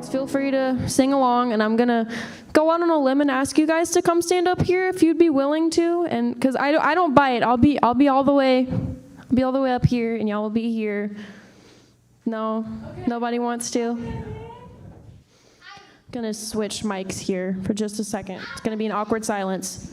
songs, feel free to sing along, and I'm gonna go out on a limb and ask you guys to come stand up here if you'd be willing to, and because I don't bite, I'll be all the way up here, and y'all will be here. No, okay. Nobody wants to. Gonna switch mics here for just a second. It's gonna be an awkward silence.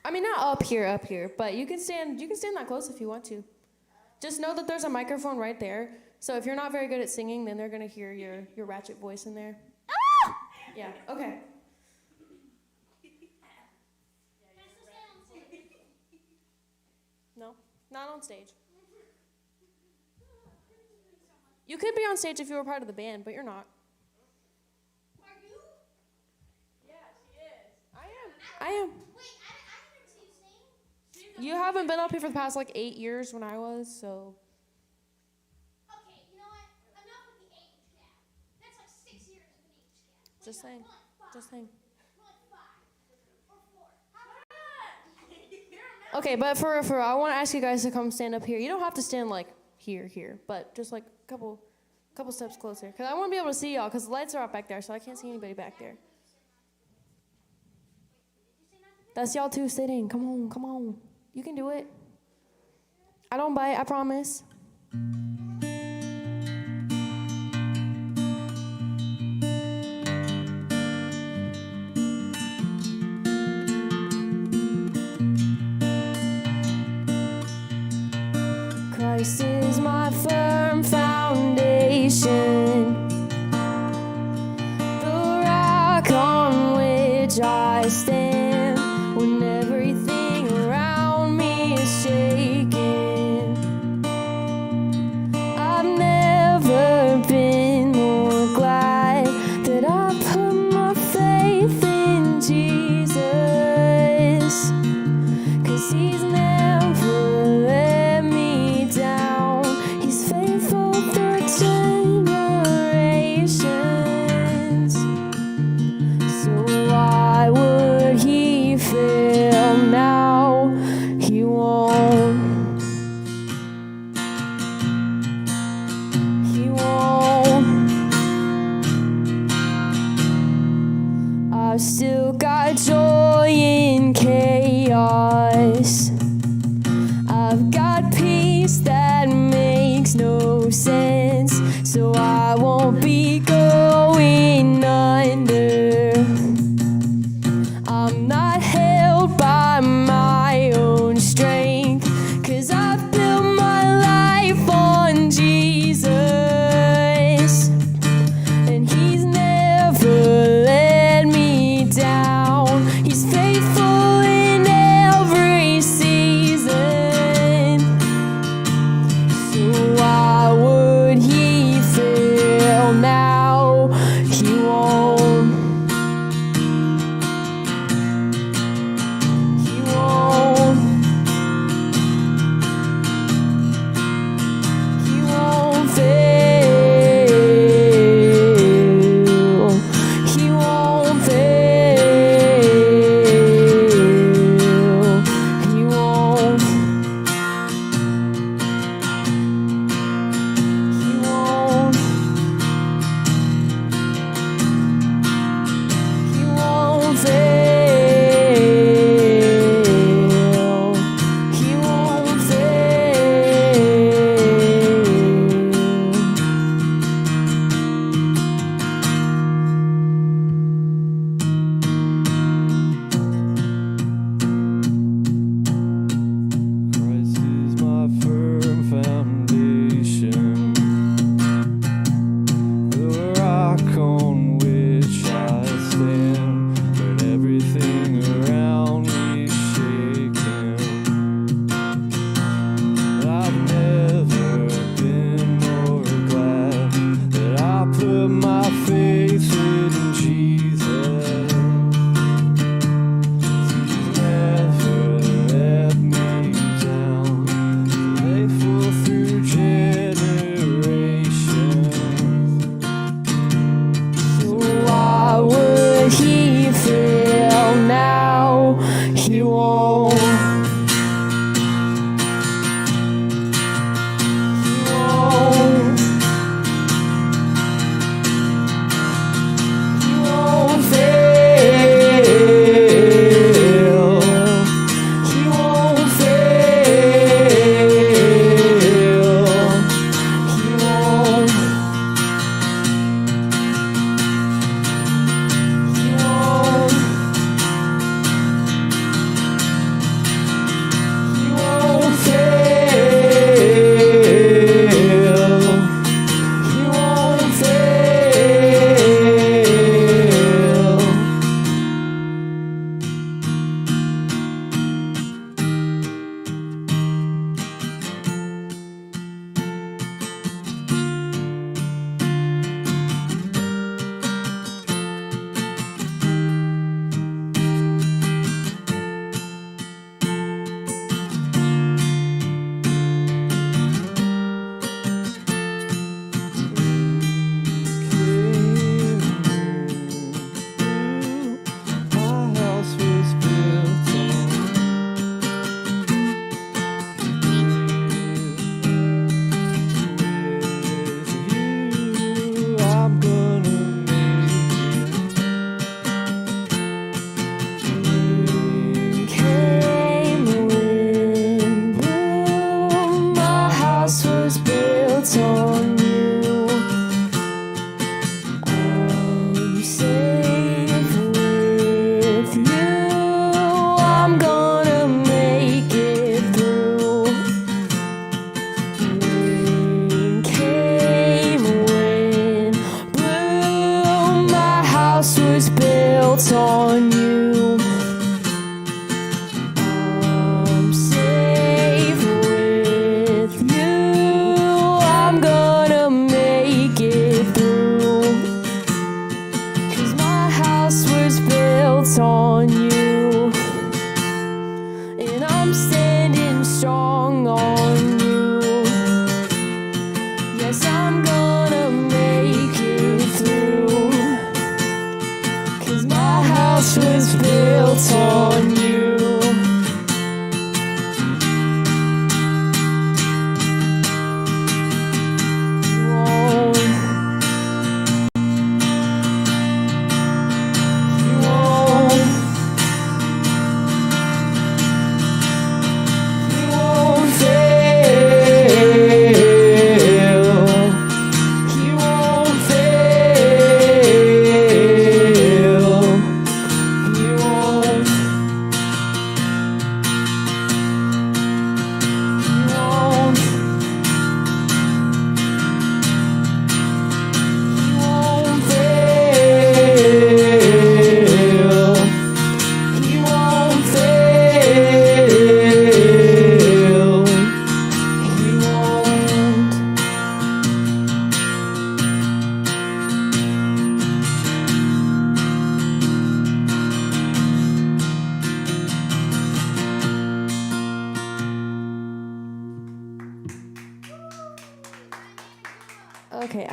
I mean, not up here, but you can stand that close if you want to. Just know that there's a microphone right there. So if you're not very good at singing, then they're gonna hear your ratchet voice in there. Ah! Yeah. Okay. No, not on stage. You could be on stage if you were part of the band, but you're not. Are you? Yeah, she is. I am. You haven't been up here for the past 8 years when I was, so. Okay, you know what? Enough with the age gap. That's 6 years of an age gap. Just saying. Just saying. More like 5 or 4. Okay, but for I want to ask you guys to come stand up here. You don't have to stand here, but just a couple steps closer. Because I want to be able to see y'all, because the lights are up back there, so I can't see anybody back there. That's y'all two sitting. Come on. You can do it. I don't bite, I promise. Christ is my firm foundation, the rock on which I stand when everything around me is shaking. I've never been more glad that I put my faith in Jesus, 'cause he's never let me down. He's faithful through generations. So why would he fail now? He won't. He won't. I've still got joy in chaos. I've got peace that makes no sense. So I won't be going under. I'm not held by my own strength, 'cause I've built my life on Jesus, and he's never let me down.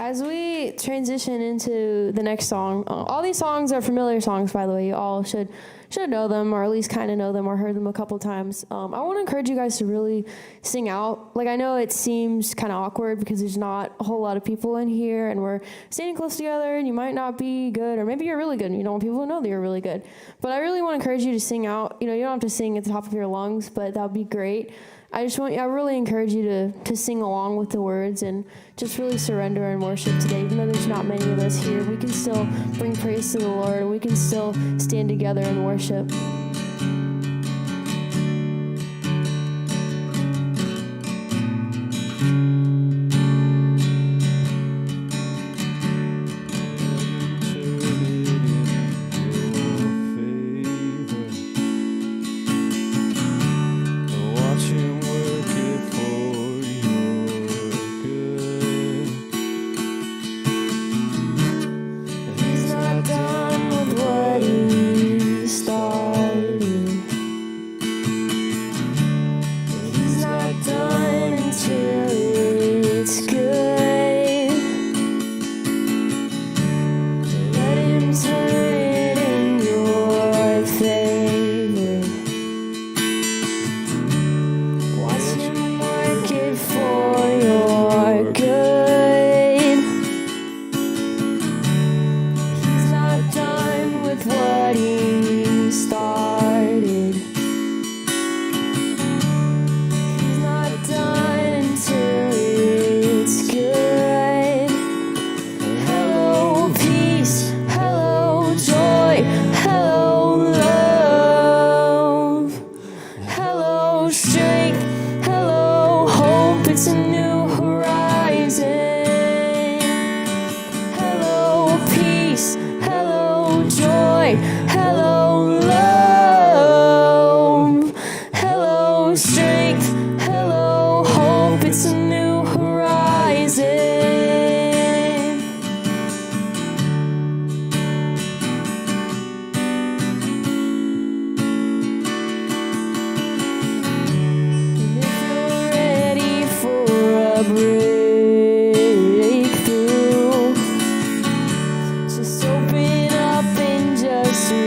As we transition into the next song, all these songs are familiar songs, by the way. You all should know them, or at least kind of know them, or heard them a couple times. I want to encourage you guys to really sing out. Like, I know it seems kind of awkward because there's not a whole lot of people in here, and we're standing close together, and you might not be good, or maybe you're really good, and you don't want people to know that you're really good. But I really want to encourage you to sing out. You know, you don't have to sing at the top of your lungs, but that would be great. I really encourage you to sing along with the words and just really surrender and worship today. Even though there's not many of us here, we can still bring praise to the Lord, and we can still stand together and worship. Breakthrough. Just open up and just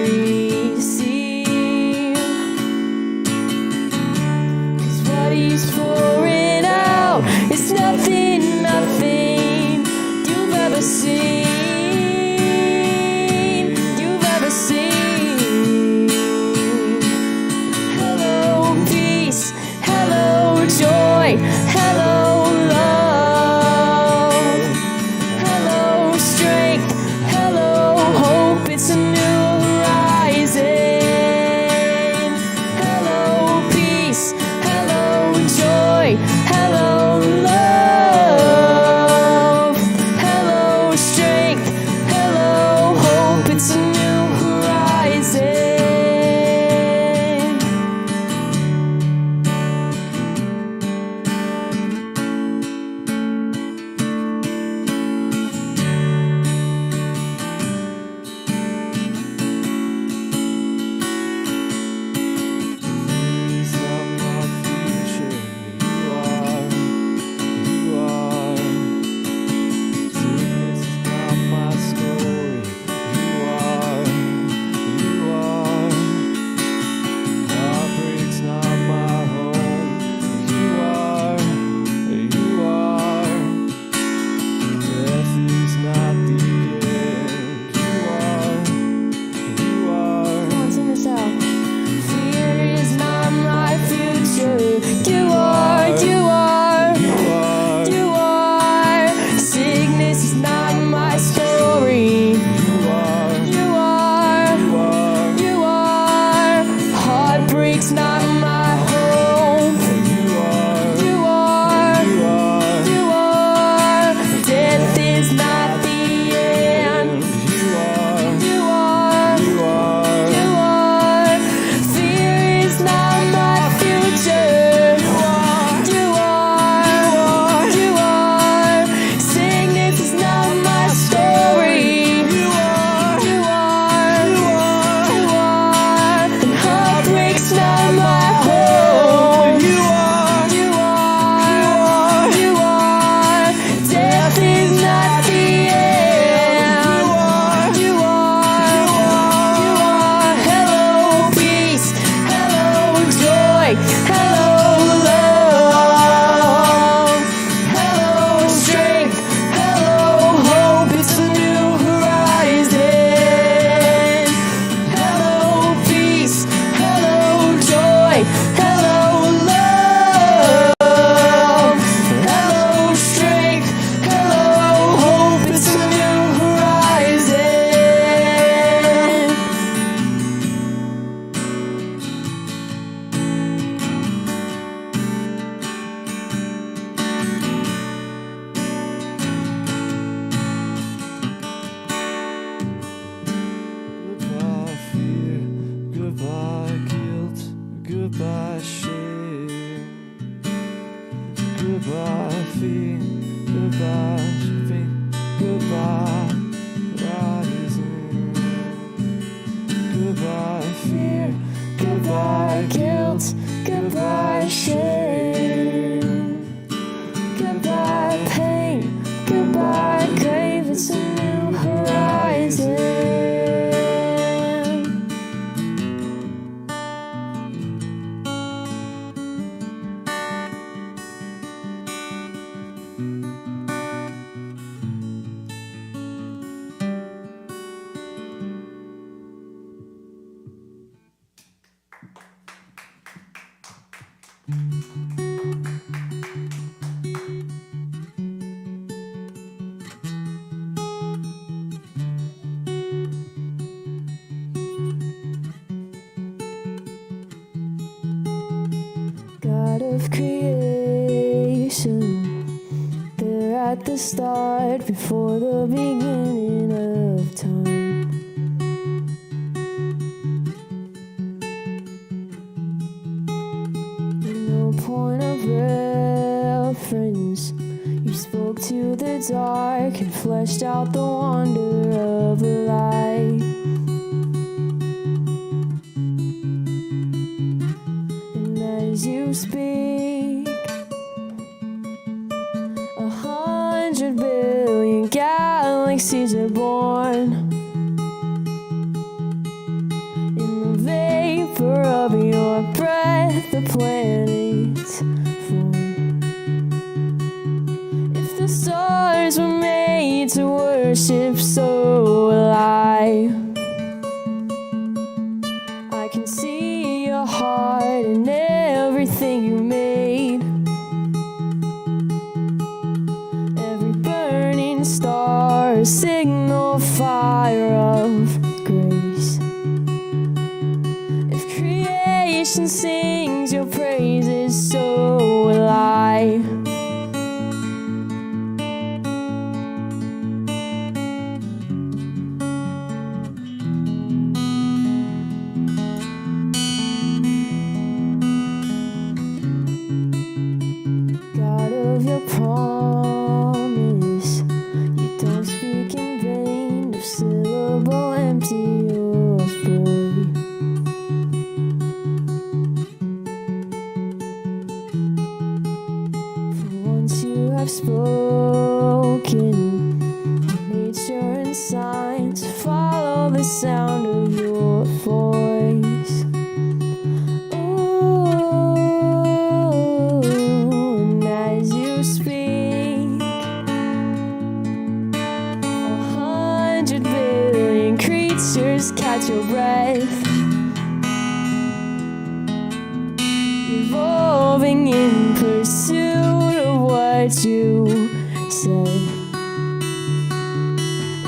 God of creation, there at the start, before the beginning of time. No point of reference, you spoke to the dark and fleshed out the wonder of a light. And as you speak, 100 billion galaxies are born. In the vapor of your breath, the planets form. If the stars were made to worship, so will I. I can see your heart in everything you made. Every burning star, a signal fire of grace. If creation sings your praises, so will I. God of your promise, you don't speak in vain, no syllable empty or void. For once you have spoken, nature and science follow the sound of your voice. Ooh, and as you speak, 100 billion creatures catch your breath, evolving in pursuit of what you said.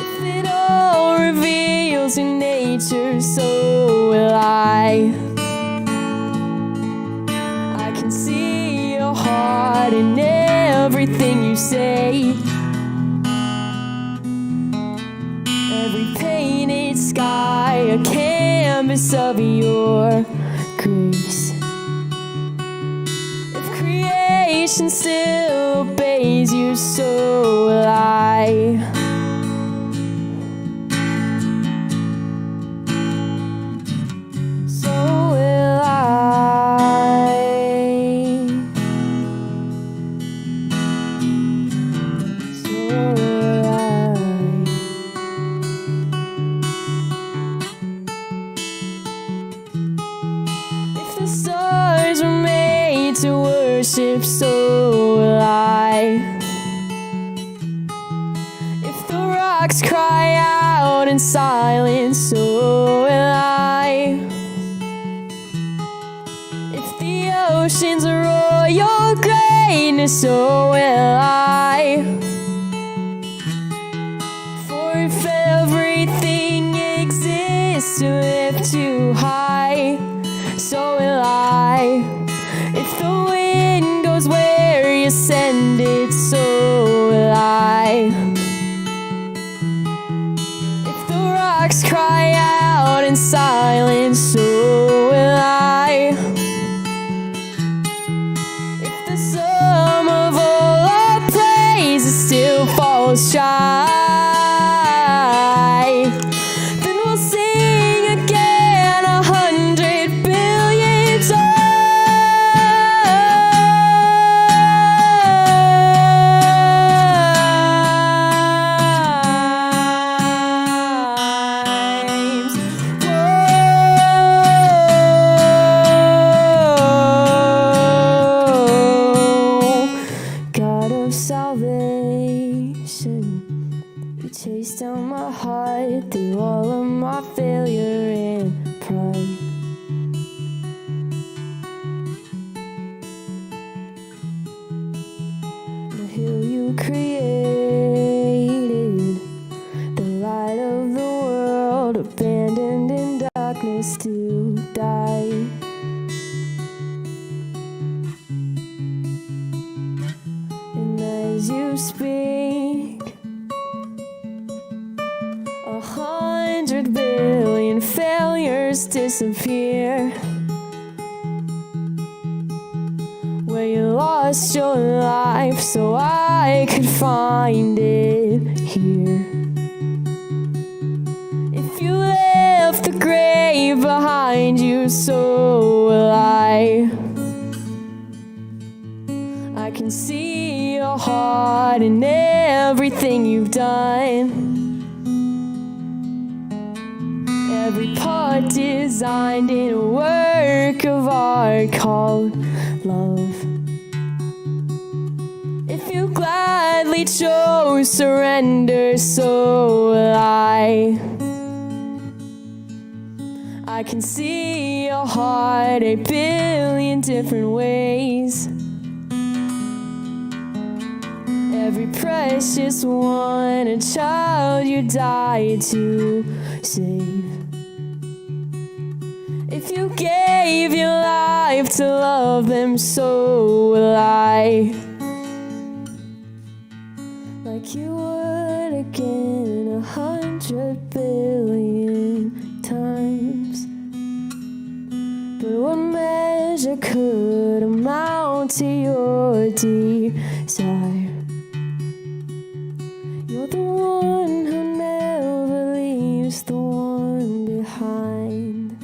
If it all reveals your nature, so will I. I can see your heart in everything you say. Every painted sky, a canvas of your grace. If creation still obeys you, so will I. So will I. So will I. If the stars were made to worship, so will I. If the rocks cry out in silence, so will I. If the oceans roar your greatness, so will I. For if everything exists to lift you high, so will I. If the wind goes where you send it, so will I. If the rocks cry out in silence, so will I. If the sum of all our praises still falls shy, then we'll sing again 100 billion times. Whoa. God of salvation, you chased down my heart through all of my failure and pride. abandoned in darkness to die. And as you speak, 100 billion failures disappear. Where you lost your life so I could find it here. If you left the grave behind you, so will I. I can see your heart in everything you've done. Every part designed in a work of art called love. If you gladly chose surrender, so will I. I can see your heart a billion different ways. Every precious one, a child you died to save. If you gave your life to love them, so will I. Like you would again 100 billion times. But what measure could amount to your desire? You're the one who never leaves the one behind.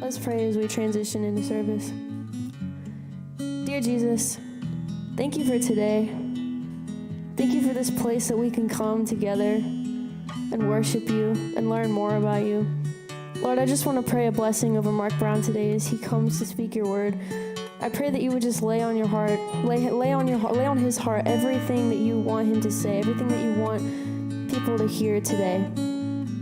Let's pray as we transition into service. Dear Jesus, thank you for today. Thank you for this place that we can come together and worship you and learn more about you. Lord, I just want to pray a blessing over Mark Brown today as he comes to speak your word. I pray that you would just lay on your heart, lay on his heart everything that you want him to say, everything that you want people to hear today.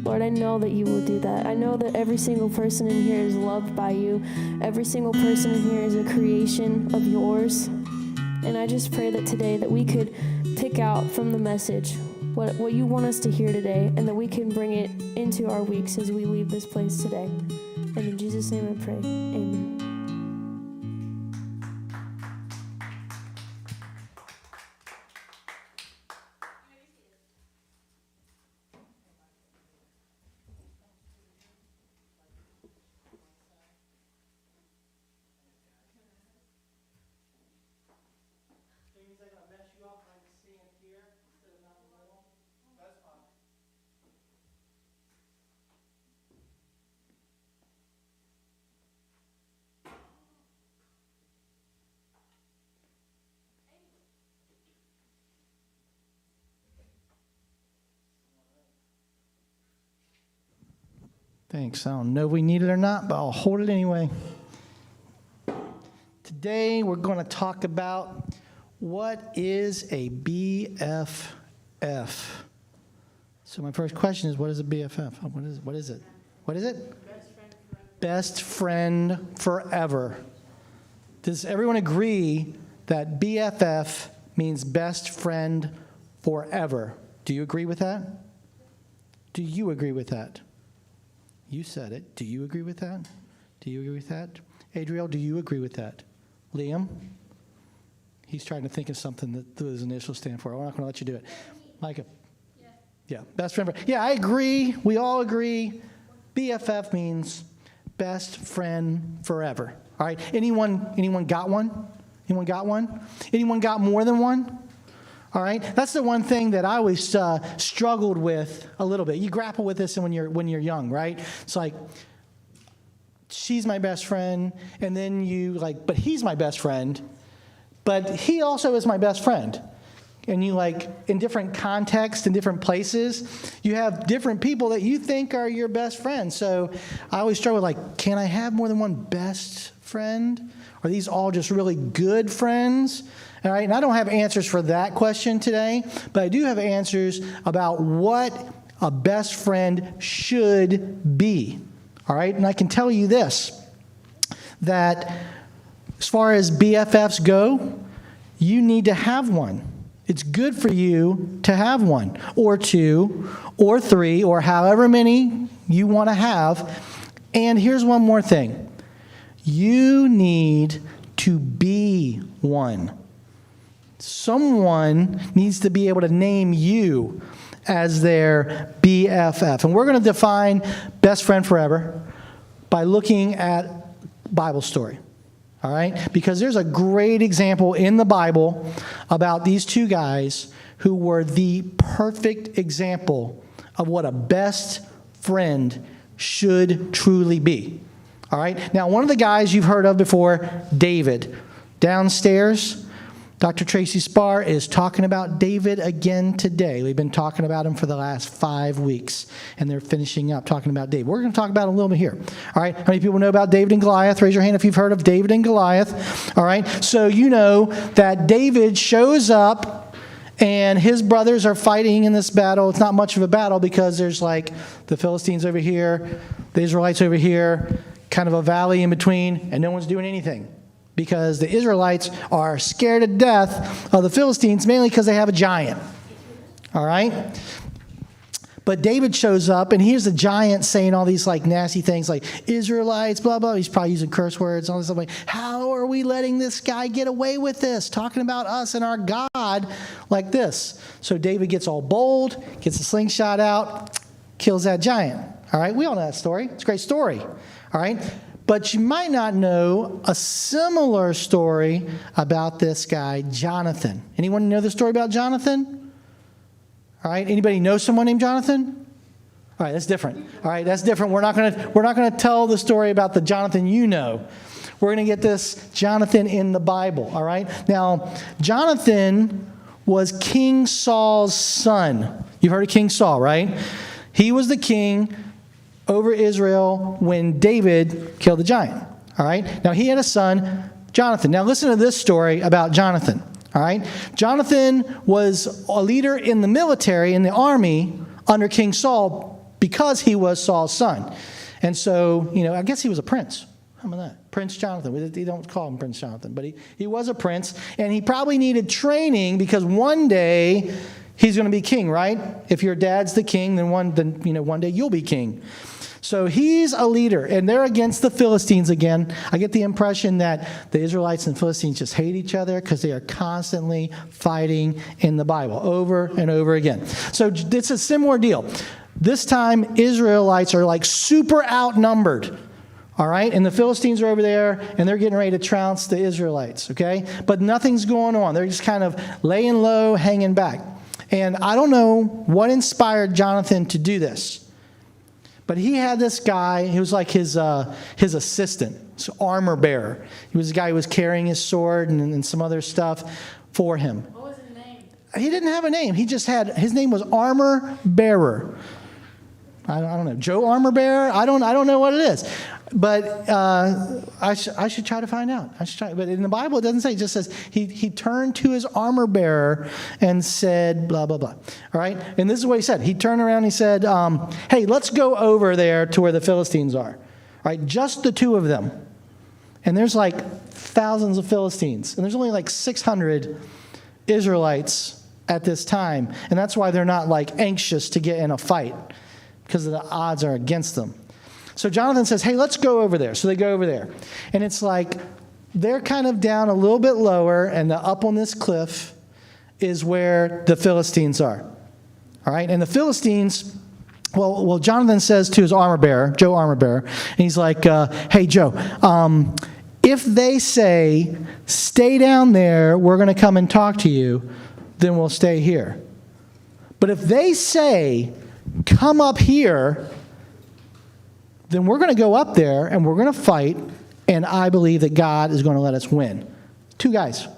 Lord, I know that you will do that. I know that every single person in here is loved by you. Every single person in here is a creation of yours. And I just pray that today that we could pick out from the message what you want us to hear today, and that we can bring it into our weeks as we leave this place today. And in Jesus' name I pray, amen. Thanks. I don't know if we need it or not, but I'll hold it anyway. Today we're going to talk about what is a BFF. So my first question is, what is a BFF? What is it? What is it? Best friend forever. Does everyone agree that BFF means best friend forever? Do you agree with that? Do you agree with that? You said it. Do you agree with that? Do you agree with that? Adriel, do you agree with that? Liam? He's trying to think of something that those initials stand for. I'm not going to let you do it. Micah? Yeah. Best friend. Yeah, I agree. We all agree. BFF means best friend forever. All right. Anyone got one? Anyone got one? Anyone got more than one? All right. That's the one thing that I always struggled with a little bit. You grapple with this when you're young, right? It's like, she's my best friend, and then you like, but he's my best friend, but he also is my best friend. And you like, in different contexts, in different places, you have different people that you think are your best friends. So I always struggle with like, can I have more than one best friend? Are these all just really good friends? All right, and I don't have answers for that question today, but I do have answers about what a best friend should be. All right, and I can tell you this, that as far as BFFs go, you need to have one. It's good for you to have one, or two, or three, or however many you want to have. And here's one more thing. You need to be one. Someone needs to be able to name you as their BFF. And we're going to define best friend forever by looking at Bible story. All right? Because there's a great example in the Bible about these two guys who were the perfect example of what a best friend should truly be. All right? Now, one of the guys you've heard of before, David. Downstairs, Dr. Tracy Spar is talking about David again today. We've been talking about him for the last 5 weeks, and they're finishing up talking about David. We're going to talk about him a little bit here. All right, how many people know about David and Goliath? Raise your hand if you've heard of David and Goliath. All right, so you know that David shows up, and his brothers are fighting in this battle. It's not much of a battle because there's like the Philistines over here, the Israelites over here, kind of a valley in between, and no one's doing anything. Because the Israelites are scared to death of the Philistines, mainly because they have a giant. All right? But David shows up, and here's the giant saying all these like nasty things like, Israelites, blah, blah. He's probably using curse words, all this stuff like, how are we letting this guy get away with this? Talking about us and our God like this. So David gets all bold, gets a slingshot out, kills that giant. All right? We all know that story. It's a great story. All right? But you might not know a similar story about this guy, Jonathan. Anyone know the story about Jonathan? All right. Anybody know someone named Jonathan? All right, that's different. All right, that's different. We're not going to tell the story about the Jonathan you know. We're going to get this Jonathan in the Bible. All right. Now, Jonathan was King Saul's son. You've heard of King Saul, right? He was the king over Israel when David killed the giant. All right? Now, he had a son, Jonathan. Now, listen to this story about Jonathan. All right? Jonathan was a leader in the military, in the army, under King Saul because he was Saul's son. And so, I guess he was a prince. How about that? Prince Jonathan. We don't call him Prince Jonathan, but he was a prince. And he probably needed training because one day he's going to be king, right? If your dad's the king, then one day you'll be king. So he's a leader, and they're against the Philistines again. I get the impression that the Israelites and Philistines just hate each other because they are constantly fighting in the Bible over and over again. So it's a similar deal. This time, Israelites are like super outnumbered. All right? And the Philistines are over there, and they're getting ready to trounce the Israelites, okay? But nothing's going on. They're just kind of laying low, hanging back. And I don't know what inspired Jonathan to do this. But he had this guy, he was like his assistant, his armor bearer. He was the guy who was carrying his sword and some other stuff for him. What was his name? He didn't have a name. His name was Armor Bearer. I don't know. Joe Armor Bearer? I don't know what it is. But I should try to find out. But in the Bible, it doesn't say. It just says he turned to his armor bearer and said, blah, blah, blah. All right? And this is what he said. He turned around and he said, hey, let's go over there to where the Philistines are. All right? Just the two of them. And there's like thousands of Philistines. And there's only like 600 Israelites at this time. And that's why they're not like anxious to get in a fight because the odds are against them. So Jonathan says, hey, let's go over there. So they go over there. And it's like they're kind of down a little bit lower, and up on this cliff is where the Philistines are. All right? And the Philistines, well, Jonathan says to his armor bearer, Joe Armor Bearer, and he's like, hey, Joe, if they say, stay down there, we're going to come and talk to you, then we'll stay here. But if they say, come up here, then we're going to go up there and we're going to fight, and I believe that God is going to let us win. Two guys.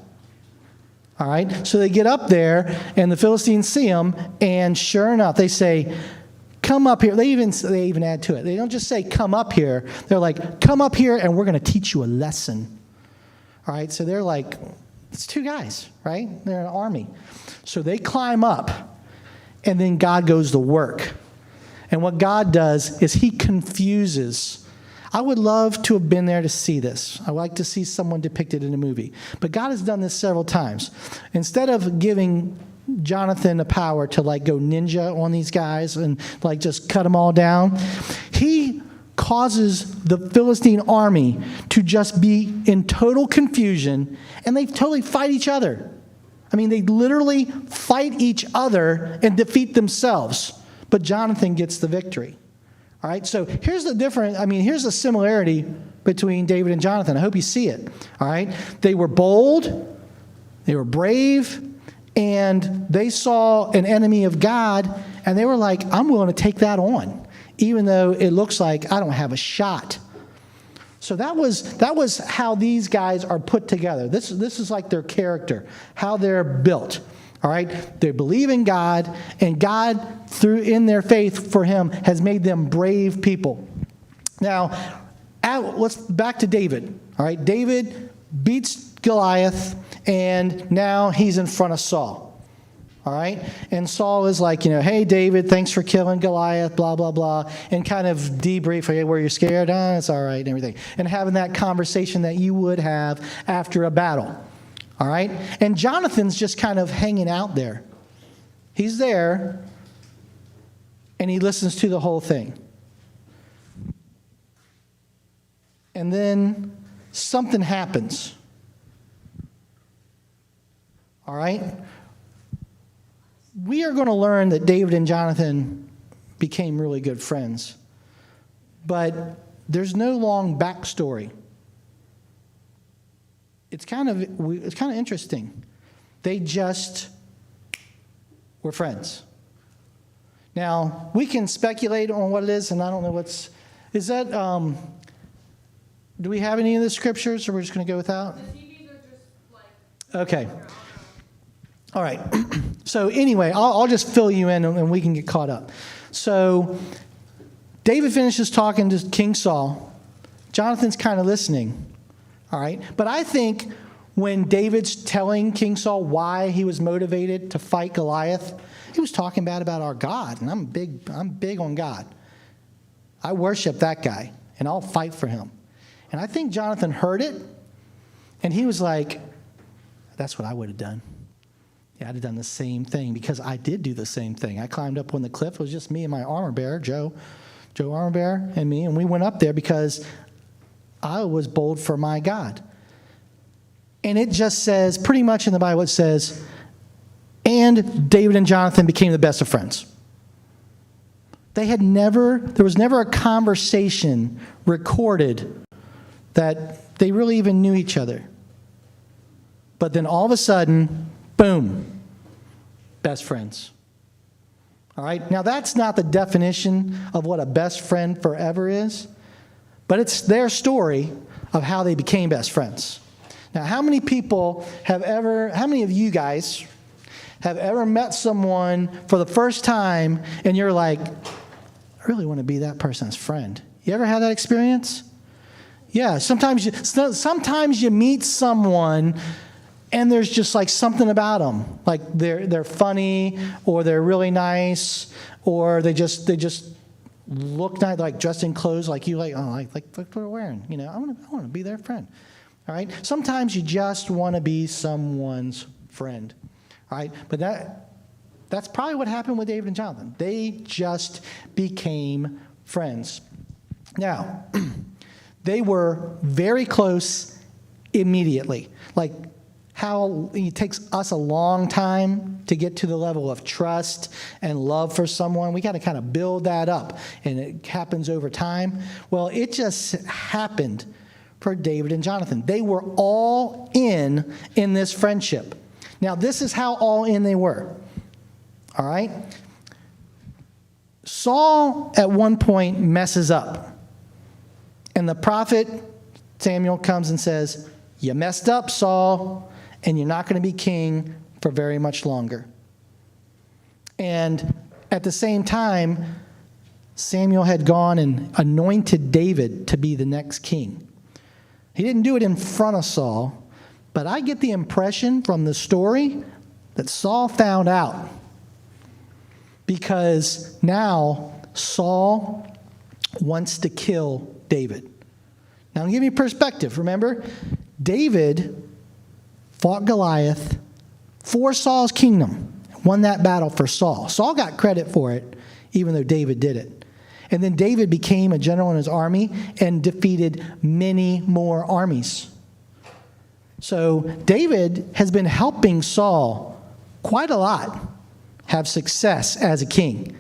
All right? So they get up there, and the Philistines see them, and sure enough, they say, come up here. They even add to it. They don't just say, come up here. They're like, come up here, and we're going to teach you a lesson. All right? So they're like, it's two guys, right? They're an army. So they climb up, and then God goes to work. And what God does is he confuses I would love to have been there to see this. I would like to see someone depicted in a movie. But God has done this several times. Instead of giving Jonathan the power to like go ninja on these guys and like just cut them all down, he causes the Philistine army to just be in total confusion, and they totally fight each other. I mean, they literally fight each other and defeat themselves. But Jonathan gets the victory. All right, so here's the similarity between David and Jonathan. I hope you see it. All right, they were bold, they were brave, and they saw an enemy of God, and they were like, I'm willing to take that on, even though it looks like I don't have a shot. So that was how these guys are put together. This is like their character, how they're built. All right, they believe in God, and God, through in their faith for Him, has made them brave people. Now, let's back to David. All right, David beats Goliath, and now he's in front of Saul. All right, and Saul is like, hey, David, thanks for killing Goliath, blah, blah, blah, and kind of debrief, hey, were you scared? It's all right, and everything. And having that conversation that you would have after a battle. All right? And Jonathan's just kind of hanging out there. He's there, and he listens to the whole thing. And then something happens. All right? We are going to learn that David and Jonathan became really good friends. But there's no long backstory. It's kind of interesting. They just were friends. Now, we can speculate on what it is, and I don't know is that, do we have any of the scriptures, or we're just going to go without? The CDs are just like... Okay. All right. So anyway, I'll just fill you in, and we can get caught up. So David finishes talking to King Saul. Jonathan's kind of listening. All right, but I think when David's telling King Saul why he was motivated to fight Goliath, he was talking bad about our God, and I'm big on God. I worship that guy, and I'll fight for him. And I think Jonathan heard it, and he was like, that's what I would have done. Yeah, I'd have done the same thing, because I did do the same thing. I climbed up on the cliff. It was just me and my armor bearer, Joe armor bearer, and me, and we went up there because I was bold for my God. And it just says, pretty much in the Bible, it says, and David and Jonathan became the best of friends. There was never a conversation recorded that they really even knew each other. But then all of a sudden, boom, best friends. All right, now that's not the definition of what a best friend forever is. But it's their story of how they became best friends. Now, how many of you guys have ever met someone for the first time and you're like, I really want to be that person's friend? You ever had that experience? Yeah, sometimes you meet someone and there's just like something about them. Like they're funny, or they're really nice, or they just look nice, like dressed in clothes like you, like what they're wearing. I want to be their friend. All right. Sometimes you just want to be someone's friend. All right. But that's probably what happened with David and Jonathan. They just became friends. Now, they were very close immediately. Like how it takes us a long time to get to the level of trust and love for someone. We got to kind of build that up, and it happens over time. Well, it just happened for David and Jonathan. They were all in this friendship. Now, this is how all in they were. All right? Saul, at one point, messes up. And the prophet Samuel comes and says, you messed up, Saul, and you're not going to be king for very much longer. And at the same time, Samuel had gone and anointed David to be the next king. He didn't do it in front of Saul, but I get the impression from the story that Saul found out, because now Saul wants to kill David. Now, I'll give you perspective. Remember, David fought Goliath for Saul's kingdom, won that battle for Saul. Saul got credit for it, even though David did it. And then David became a general in his army and defeated many more armies. So David has been helping Saul quite a lot have success as a king.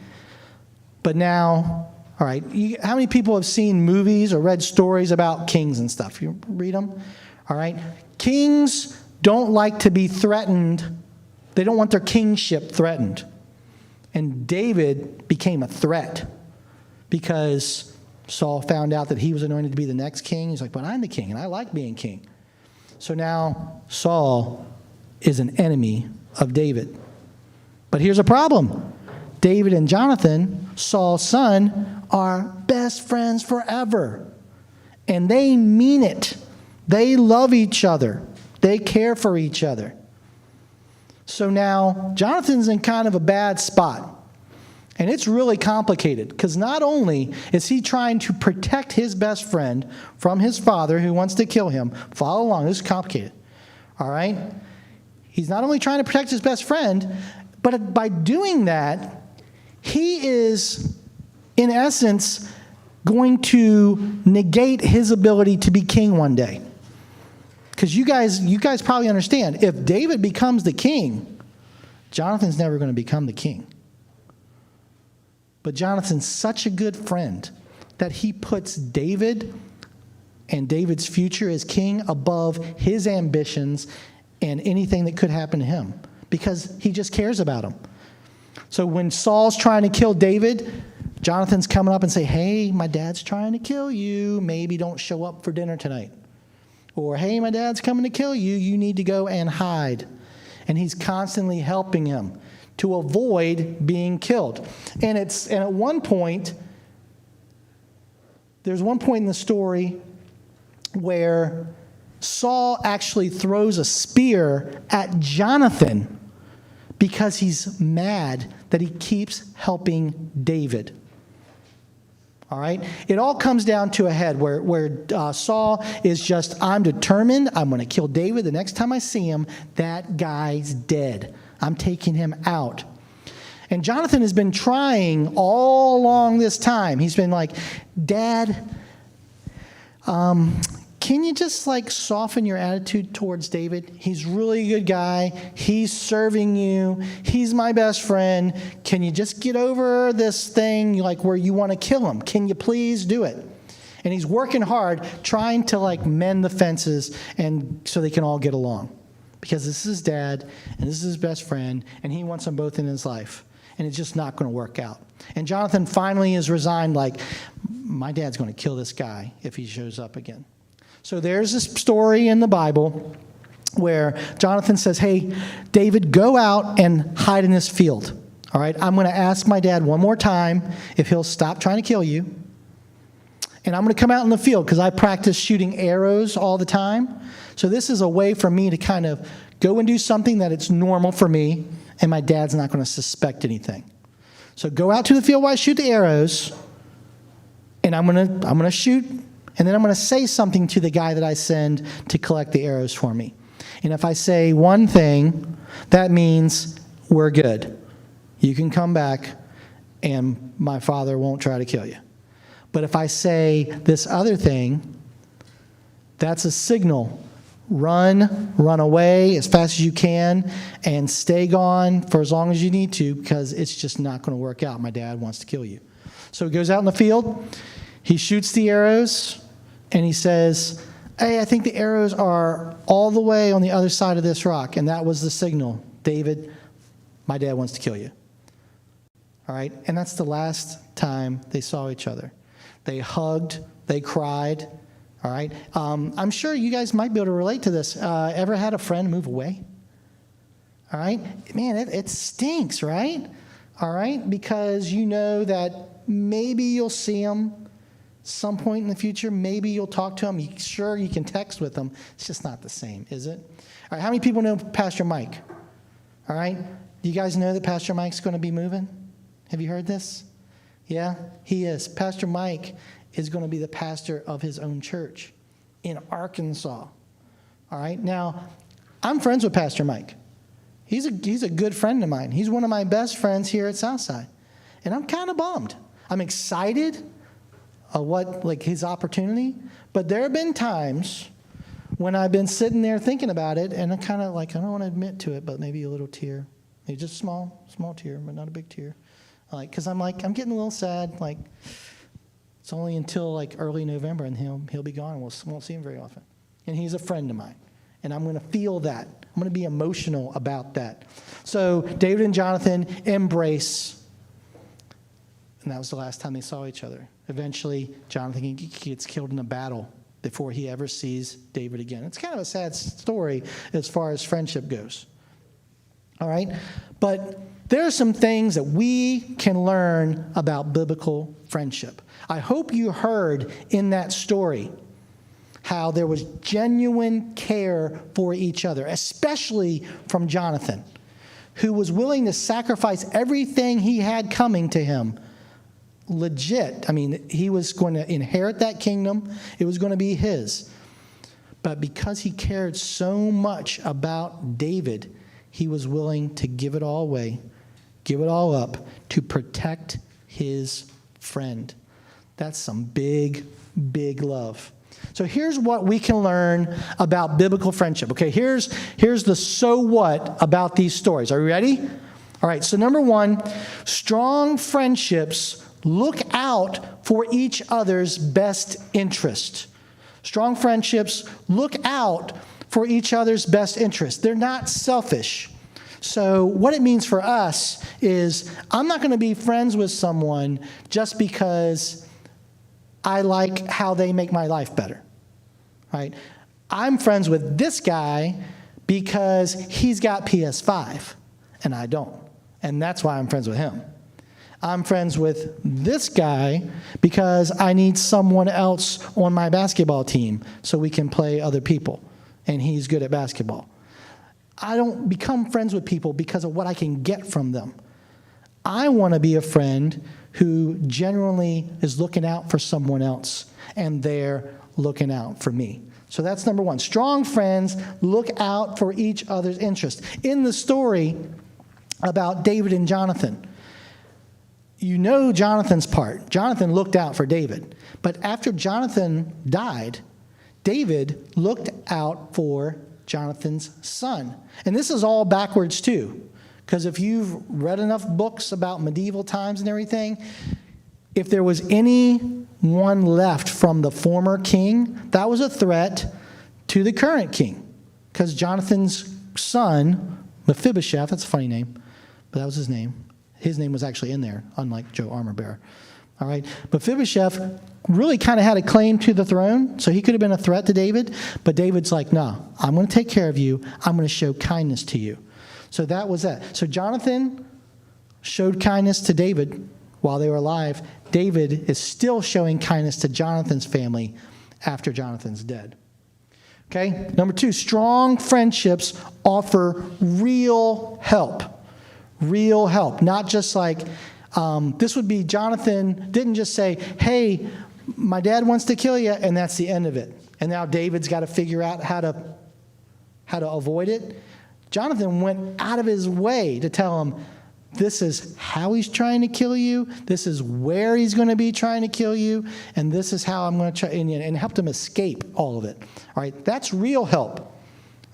But now, all right, how many people have seen movies or read stories about kings and stuff? You read them? All right. Kings don't like to be threatened. They don't want their kingship threatened. And David became a threat because Saul found out that he was anointed to be the next king. He's like, but I'm the king, and I like being king. So now Saul is an enemy of David. But here's a problem. David and Jonathan, Saul's son, are best friends forever. And they mean it. They love each other. They care for each other. So now Jonathan's in kind of a bad spot. And it's really complicated because not only is he trying to protect his best friend from his father who wants to kill him. Follow along. This is complicated. All right? He's not only trying to protect his best friend, but by doing that, he is, in essence, going to negate his ability to be king one day. Because you guys probably understand, if David becomes the king, Jonathan's never going to become the king. But Jonathan's such a good friend that he puts David and David's future as king above his ambitions and anything that could happen to him because he just cares about him. So when Saul's trying to kill David, Jonathan's coming up and say, hey, my dad's trying to kill you. Maybe don't show up for dinner tonight. Or, hey, my dad's coming to kill you. You need to go and hide. And he's constantly helping him to avoid being killed. And at one point, there's one point in the story where Saul actually throws a spear at Jonathan because he's mad that he keeps helping David. All right? It all comes down to a head where Saul is just, I'm determined, I'm going to kill David. The next time I see him, that guy's dead. I'm taking him out. And Jonathan has been trying all along this time. He's been like, Dad, can you just soften your attitude towards David? He's really a good guy. He's serving you. He's my best friend. Can you just get over this thing where you want to kill him? Can you please do it? And he's working hard trying to mend the fences and so they can all get along. Because this is his dad and this is his best friend and he wants them both in his life. And it's just not going to work out. And Jonathan finally is resigned my dad's going to kill this guy if he shows up again. So there's this story in the Bible where Jonathan says, hey, David, go out and hide in this field. All right, I'm going to ask my dad one more time if he'll stop trying to kill you. And I'm going to come out in the field because I practice shooting arrows all the time. So this is a way for me to kind of go and do something that it's normal for me, and my dad's not going to suspect anything. So go out to the field while I shoot the arrows, and I'm going to shoot, and then I'm going to say something to the guy that I send to collect the arrows for me. And if I say one thing, that means we're good. You can come back, and my father won't try to kill you. But if I say this other thing, that's a signal. Run away as fast as you can, and stay gone for as long as you need to because it's just not going to work out. My dad wants to kill you. So he goes out in the field. He shoots the arrows, and he says, hey, I think the arrows are all the way on the other side of this rock. And that was the signal. David, my dad wants to kill you. All right? And that's the last time they saw each other. They hugged. They cried. All right? I'm sure you guys might be able to relate to this. Ever had a friend move away? All right? Man, it stinks, right? All right? Because you know that maybe you'll see him some point in the future. Maybe you'll talk to him. Sure, you can text with him. It's just not the same, is it? All right, how many people know Pastor Mike? All right? Do you guys know that Pastor Mike's going to be moving? Have you heard this? Yeah, he is. Pastor Mike is going to be the pastor of his own church. in Arkansas. All right, now, I'm friends with Pastor Mike. He's a good friend of mine. He's one of my best friends here at Southside. And I'm kind of bummed. I'm excited like his opportunity, but there have been times when I've been sitting there thinking about it, and I'm kind of like, I don't want to admit to it, but maybe a little tear. Maybe just a small tear, but not a big tear. Because I'm getting a little sad. Like, it's only until like early November, and he'll be gone, and we won't see him very often. And he's a friend of mine, and I'm going to feel that. I'm going to be emotional about that. So David and Jonathan embrace, and that was the last time they saw each other. Eventually, Jonathan gets killed in a battle before he ever sees David again. It's kind of a sad story as far as friendship goes. All right? But there are some things that we can learn about biblical friendship. I hope you heard in that story how there was genuine care for each other, especially from Jonathan, who was willing to sacrifice everything he had coming to him. Legit. I mean, he was going to inherit that kingdom. It was going to be his. But because he cared so much about David, he was willing to give it all away, give it all up to protect his friend. That's some big, big love. So here's what we can learn about biblical friendship. Okay, here's the so what about these stories. Are you ready? All right, so number one, strong friendships look out for each other's best interest. Strong friendships look out for each other's best interest. They're not selfish. So what it means for us is I'm not going to be friends with someone just because I like how they make my life better. Right? I'm friends with this guy because he's got PS5 and I don't. And that's why I'm friends with him. I'm friends with this guy because I need someone else on my basketball team so we can play other people, and he's good at basketball. I don't become friends with people because of what I can get from them. I want to be a friend who genuinely is looking out for someone else, and they're looking out for me. So that's number one. Strong friends look out for each other's interests. In the story about David and Jonathan, you know Jonathan's part. Jonathan looked out for David. But after Jonathan died, David looked out for Jonathan's son. And this is all backwards too. Because if you've read enough books about medieval times and everything, if there was anyone left from the former king, that was a threat to the current king. Because Jonathan's son, Mephibosheth, that's a funny name, but that was his name. His name was actually in there, unlike Joe Armorbearer. All right? Mephibosheth really kind of had a claim to the throne, so he could have been a threat to David. But David's like, no, I'm going to take care of you. I'm going to show kindness to you. So that was that. So Jonathan showed kindness to David while they were alive. David is still showing kindness to Jonathan's family after Jonathan's dead. Okay? Number two, strong friendships offer real help. Real help. Not just like, this would be Jonathan didn't just say, hey, my dad wants to kill you, and that's the end of it. And now David's got to figure out how to avoid it. Jonathan went out of his way to tell him, this is how he's trying to kill you, this is where he's going to be trying to kill you, and this is how I'm going to try, and helped him escape all of it. All right, that's real help.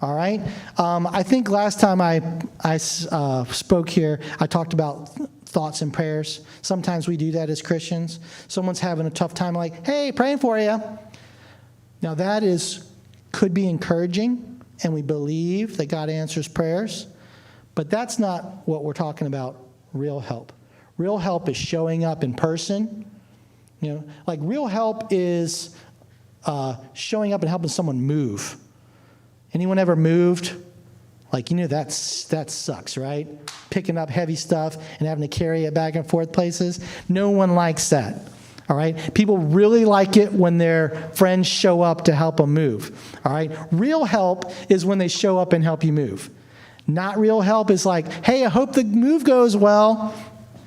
All right? I think last time I spoke here, I talked about thoughts and prayers. Sometimes we do that as Christians. Someone's having a tough time, like, hey, praying for you. Now that could be encouraging, and we believe that God answers prayers, but that's not what we're talking about, real help. Real help is showing up in person. You know, like real help is showing up and helping someone move. Anyone ever moved? Like, you know, that sucks, right? Picking up heavy stuff and having to carry it back and forth places. No one likes that, all right? People really like it when their friends show up to help them move, all right? Real help is when they show up and help you move. Not real help is like, hey, I hope the move goes well.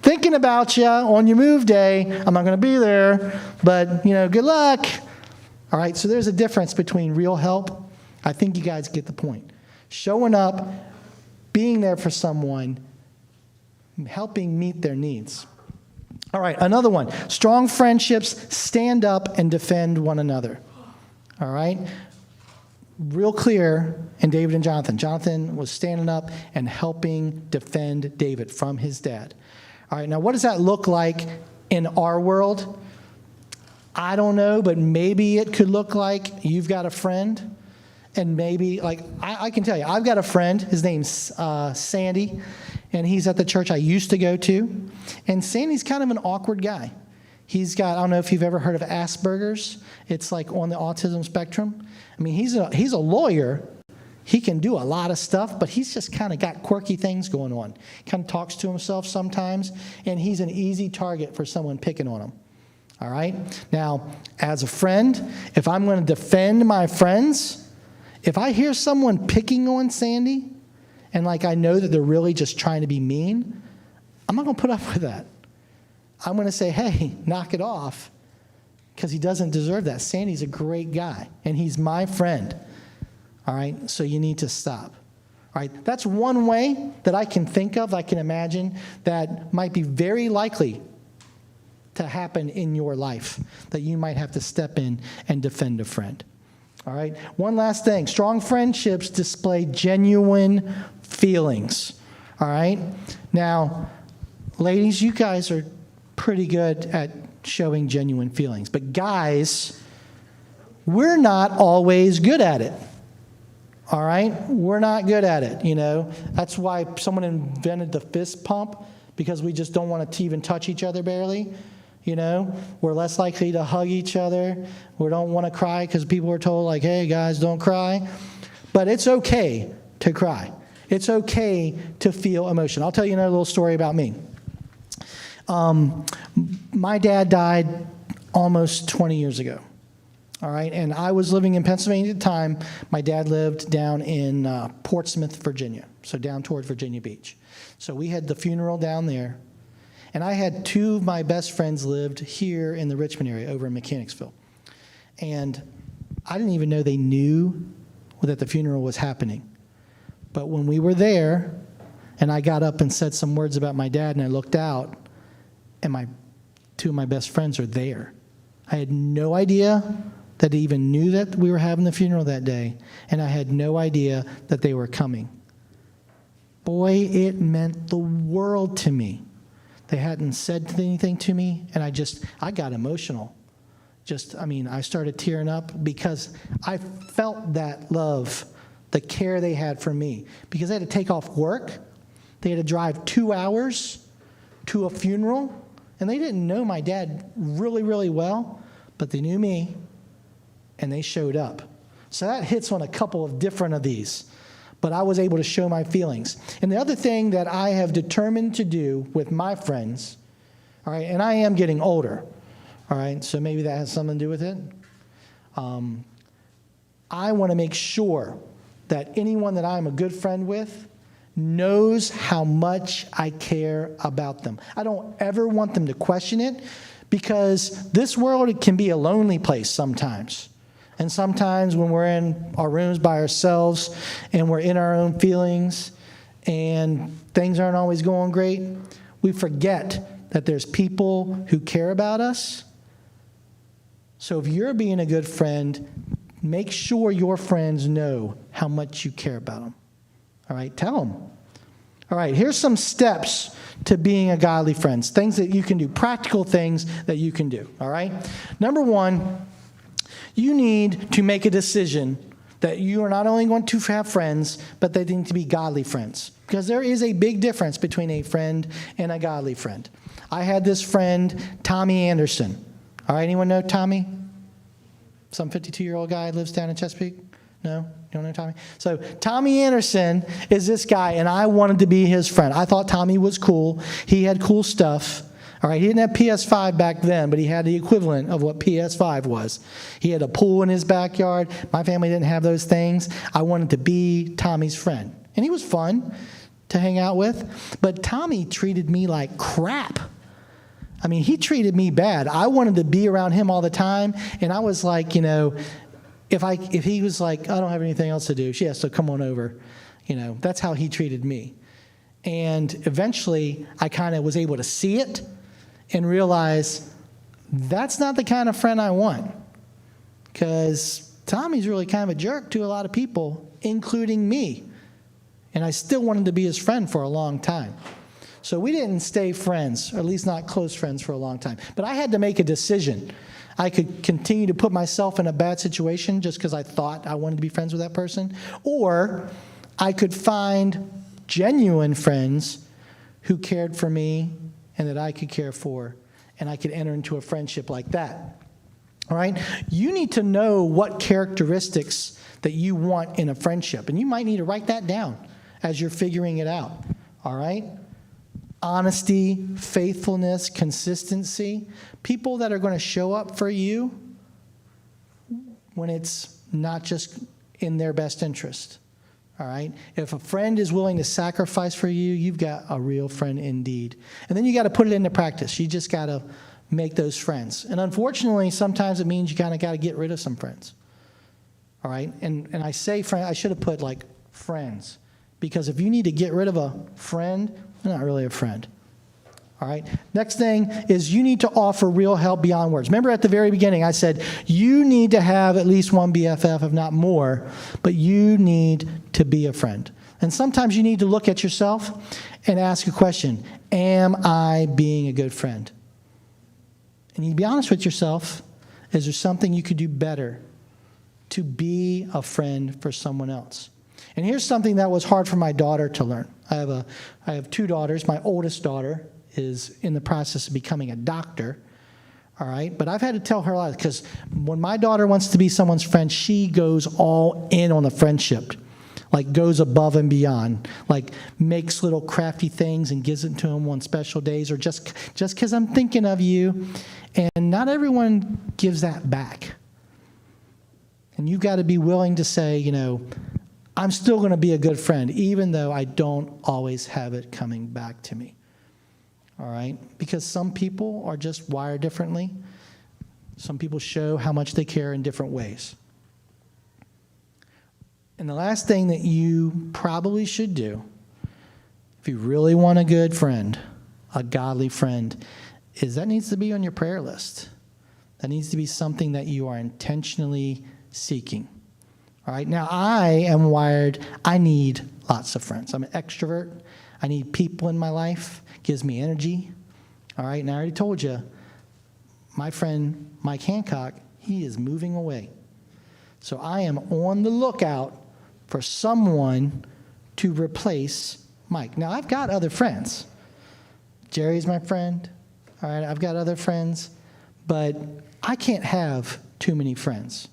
Thinking about you on your move day. I'm not going to be there, but, you know, good luck. All right, so there's a difference between real help. I think you guys get the point. Showing up, being there for someone, helping meet their needs. All right, another one. Strong friendships stand up and defend one another. All right? Real clear in David and Jonathan. Jonathan was standing up and helping defend David from his dad. All right, now what does that look like in our world? I don't know, but maybe it could look like you've got a friend, and maybe, like, I can tell you, I've got a friend. His name's Sandy, and he's at the church I used to go to. And Sandy's kind of an awkward guy. He's got, I don't know if you've ever heard of Asperger's. It's like on the autism spectrum. I mean, he's a lawyer. He can do a lot of stuff, but he's just kind of got quirky things going on. Kind of talks to himself sometimes, and he's an easy target for someone picking on him. All right? Now, as a friend, if I'm going to defend my friends, if I hear someone picking on Sandy, and like I know that they're really just trying to be mean, I'm not going to put up with that. I'm going to say, hey, knock it off, because he doesn't deserve that. Sandy's a great guy, and he's my friend. All right? So you need to stop. All right? That's one way that I can think of, I can imagine, that might be very likely to happen in your life, that you might have to step in and defend a friend. All right? One last thing. Strong friendships display genuine feelings. All right? Now, ladies, you guys are pretty good at showing genuine feelings. But guys, we're not always good at it. All right? We're not good at it, you know. That's why someone invented the fist pump, because we just don't want to even touch each other barely. You know, we're less likely to hug each other. We don't want to cry because people are told, like, hey, guys, don't cry. But it's okay to cry. It's okay to feel emotion. I'll tell you another little story about me. My dad died almost 20 years ago. All right, and I was living in Pennsylvania at the time. My dad lived down in Portsmouth, Virginia, so down towards Virginia Beach. So we had the funeral down there. And I had two of my best friends lived here in the Richmond area, over in Mechanicsville. And I didn't even know they knew that the funeral was happening. But when we were there, and I got up and said some words about my dad, and I looked out, and two of my best friends are there. I had no idea that they even knew that we were having the funeral that day, and I had no idea that they were coming. Boy, it meant the world to me. They hadn't said anything to me, and I got emotional. I started tearing up because I felt that love, the care they had for me. Because they had to take off work. They had to drive 2 hours to a funeral, and they didn't know my dad really, really well, but they knew me, and they showed up. So that hits on a couple of different of these. But I was able to show my feelings. And the other thing that I have determined to do with my friends, all right, and I am getting older, all right, so maybe that has something to do with it. I want to make sure that anyone that I'm a good friend with knows how much I care about them. I don't ever want them to question it, because this world, it can be a lonely place sometimes. And sometimes when we're in our rooms by ourselves and we're in our own feelings and things aren't always going great, we forget that there's people who care about us. So if you're being a good friend, make sure your friends know how much you care about them. All right, tell them. All right, here's some steps to being a godly friend, things that you can do, practical things that you can do. All right, number one, you need to make a decision that you are not only going to have friends, but they need to be godly friends. Because there is a big difference between a friend and a godly friend. I had this friend, Tommy Anderson. All right, anyone know Tommy? Some 52-year-old guy lives down in Chesapeake? No? You don't know Tommy? So Tommy Anderson is this guy, and I wanted to be his friend. I thought Tommy was cool. He had cool stuff. All right, he didn't have PS5 back then, but he had the equivalent of what PS5 was. He had a pool in his backyard. My family didn't have those things. I wanted to be Tommy's friend. And he was fun to hang out with. But Tommy treated me like crap. I mean, he treated me bad. I wanted to be around him all the time, and I was like, if he was like, I don't have anything else to do, yeah, so come on over. That's how he treated me. And eventually, I kind of was able to see it and realize that's not the kind of friend I want, because Tommy's really kind of a jerk to a lot of people, including me. And I still wanted to be his friend for a long time. So we didn't stay friends, or at least not close friends, for a long time. But I had to make a decision. I could continue to put myself in a bad situation just because I thought I wanted to be friends with that person, or I could find genuine friends who cared for me and that I could care for, and I could enter into a friendship like that. All right? You need to know what characteristics that you want in a friendship, and you might need to write that down as you're figuring it out. All right? Honesty, faithfulness, consistency. People that are going to show up for you when it's not just in their best interest. All right? If a friend is willing to sacrifice for you, you've got a real friend indeed. And then you got to put it into practice. You just got to make those friends. And unfortunately, sometimes it means you kind of got to get rid of some friends. All right? And I say friend, I should have put like friends. Because if you need to get rid of a friend, they're not really a friend. All right? Next thing is you need to offer real help beyond words. Remember at the very beginning, I said you need to have at least one BFF, if not more, but you need to be a friend. And sometimes you need to look at yourself and ask a question. Am I being a good friend? And you need to be honest with yourself. Is there something you could do better to be a friend for someone else? And here's something that was hard for my daughter to learn. I have two daughters. My oldest daughter is in the process of becoming a doctor, all right? But I've had to tell her a lot, because when my daughter wants to be someone's friend, she goes all in on the friendship, like goes above and beyond, like makes little crafty things and gives it to them on special days, or just because I'm thinking of you. And not everyone gives that back. And you've got to be willing to say, I'm still going to be a good friend, even though I don't always have it coming back to me. All right? Because some people are just wired differently. Some people show how much they care in different ways. And the last thing that you probably should do, if you really want a good friend, a godly friend, is that needs to be on your prayer list. That needs to be something that you are intentionally seeking. All right, now I am wired, I need lots of friends. I'm an extrovert. I need people in my life. Gives me energy. All right, and I already told you, my friend Mike Hancock, he is moving away. So I am on the lookout for someone to replace Mike. Now, I've got other friends. Jerry's my friend. All right, I've got other friends. But I can't have too many friends.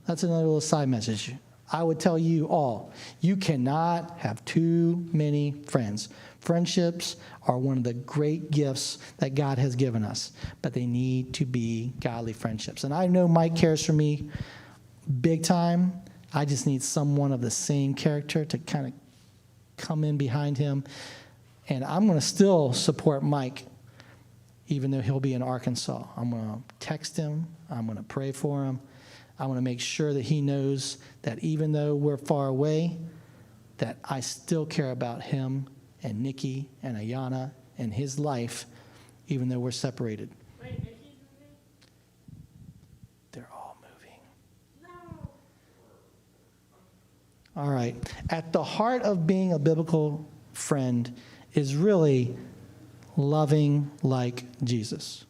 That's another little side message. I would tell you all, you cannot have too many friends. Friendships are one of the great gifts that God has given us, but they need to be godly friendships. And I know Mike cares for me big time. I just need someone of the same character to kind of come in behind him. And I'm going to still support Mike, even though he'll be in Arkansas. I'm going to text him. I'm going to pray for him. I want to make sure that he knows that even though we're far away, that I still care about him and Nikki and Ayana and his life, even though we're separated. Wait, Nikki's moving? They're all moving. No. All right. At the heart of being a biblical friend is really loving like Jesus.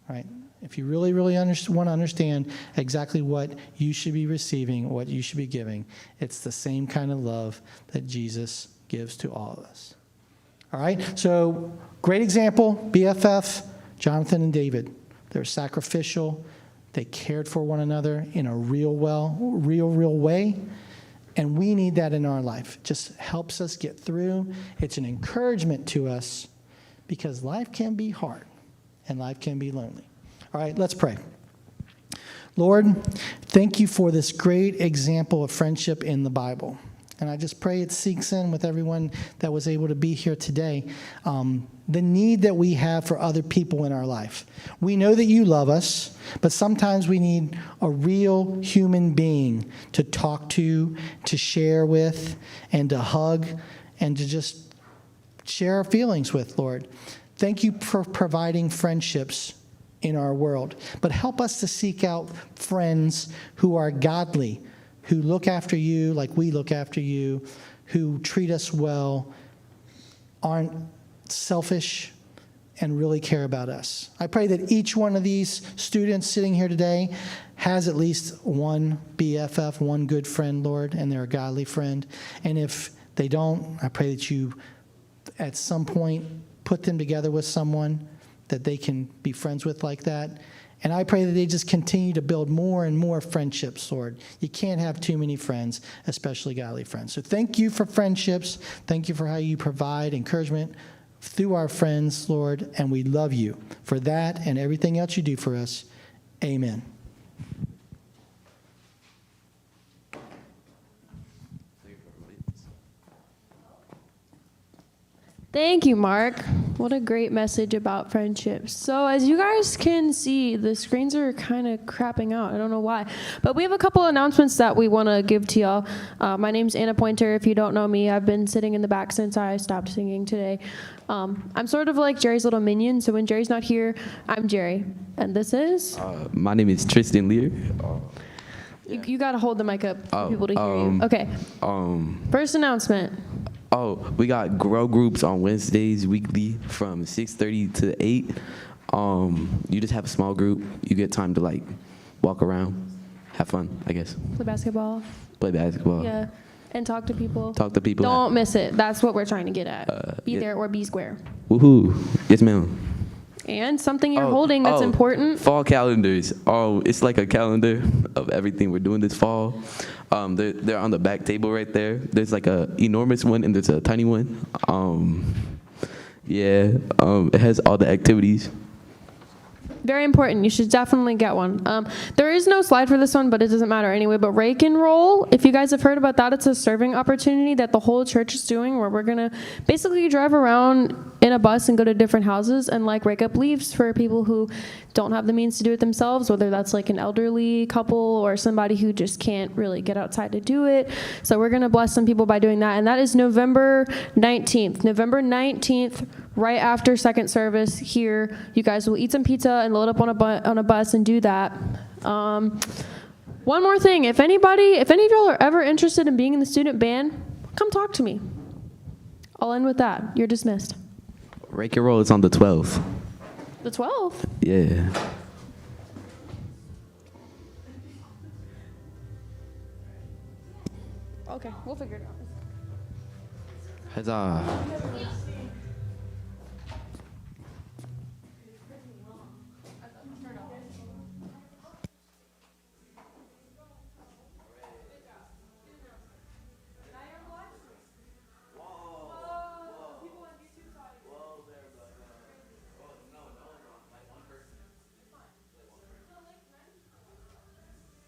All right? If you really, really want to understand exactly what you should be receiving, what you should be giving, it's the same kind of love that Jesus gives to all of us. All right? So, great example, BFF, Jonathan and David. They're sacrificial. They cared for one another in a real way. And we need that in our life. It just helps us get through. It's an encouragement to us because life can be hard and life can be lonely. All right, let's pray. Lord, thank you for this great example of friendship in the Bible. And I just pray it sinks in with everyone that was able to be here today. The need that we have for other people in our life. We know that you love us, but sometimes we need a real human being to talk to share with, and to hug, and to just share our feelings with, Lord. Thank you for providing friendships in our world. But help us to seek out friends who are godly, who look after you like we look after you, who treat us well, aren't selfish, and really care about us. I pray that each one of these students sitting here today has at least one BFF, one good friend, Lord, and they're a godly friend. And if they don't, I pray that you at some point put them together with someone that they can be friends with like that. And I pray that they just continue to build more and more friendships, Lord. You can't have too many friends, especially godly friends. So thank you for friendships. Thank you for how you provide encouragement through our friends, Lord. And we love you for that and everything else you do for us. Amen. Thank you, Mark. What a great message about friendships. So as you guys can see, the screens are kind of crapping out. I don't know why. But we have a couple announcements that we want to give to y'all. My name's Anna Pointer. If you don't know me, I've been sitting in the back since I stopped singing today. I'm sort of like Jerry's little minion, so when Jerry's not here, I'm Jerry. And this is? My name is Tristan Lear. You got to hold the mic up for people to hear you. Okay. First announcement. We got grow groups on Wednesdays weekly from 6:30 to 8. You just have a small group. You get time to like walk around, have fun, I guess. Play basketball. Play basketball. Yeah. And talk to people. Talk to people. Don't miss it. That's what we're trying to get at. Be there or be square. Woohoo. Yes, ma'am. And something you're holding that's important. Fall calendars. It's like a calendar of everything we're doing this fall. They're on the back table right there. There's like a enormous one and there's a tiny one. It has all the activities. Very important. You should definitely get one. There is no slide for this one, but it doesn't matter anyway. But Rake and Roll, if you guys have heard about that, it's a serving opportunity that the whole church is doing where we're going to basically drive around in a bus and go to different houses and like rake up leaves for people who don't have the means to do it themselves, whether that's like an elderly couple or somebody who just can't really get outside to do it. So we're going to bless some people by doing that. And that is November 19th. November 19th, right after second service here. You guys will eat some pizza and load up on a bus and do that. One more thing. If any of y'all are ever interested in being in the student band, come talk to me. I'll end with that. You're dismissed. Rake and Roll is on the 12th. The 12th? Yeah. Okay, we'll figure it out. Huzzah.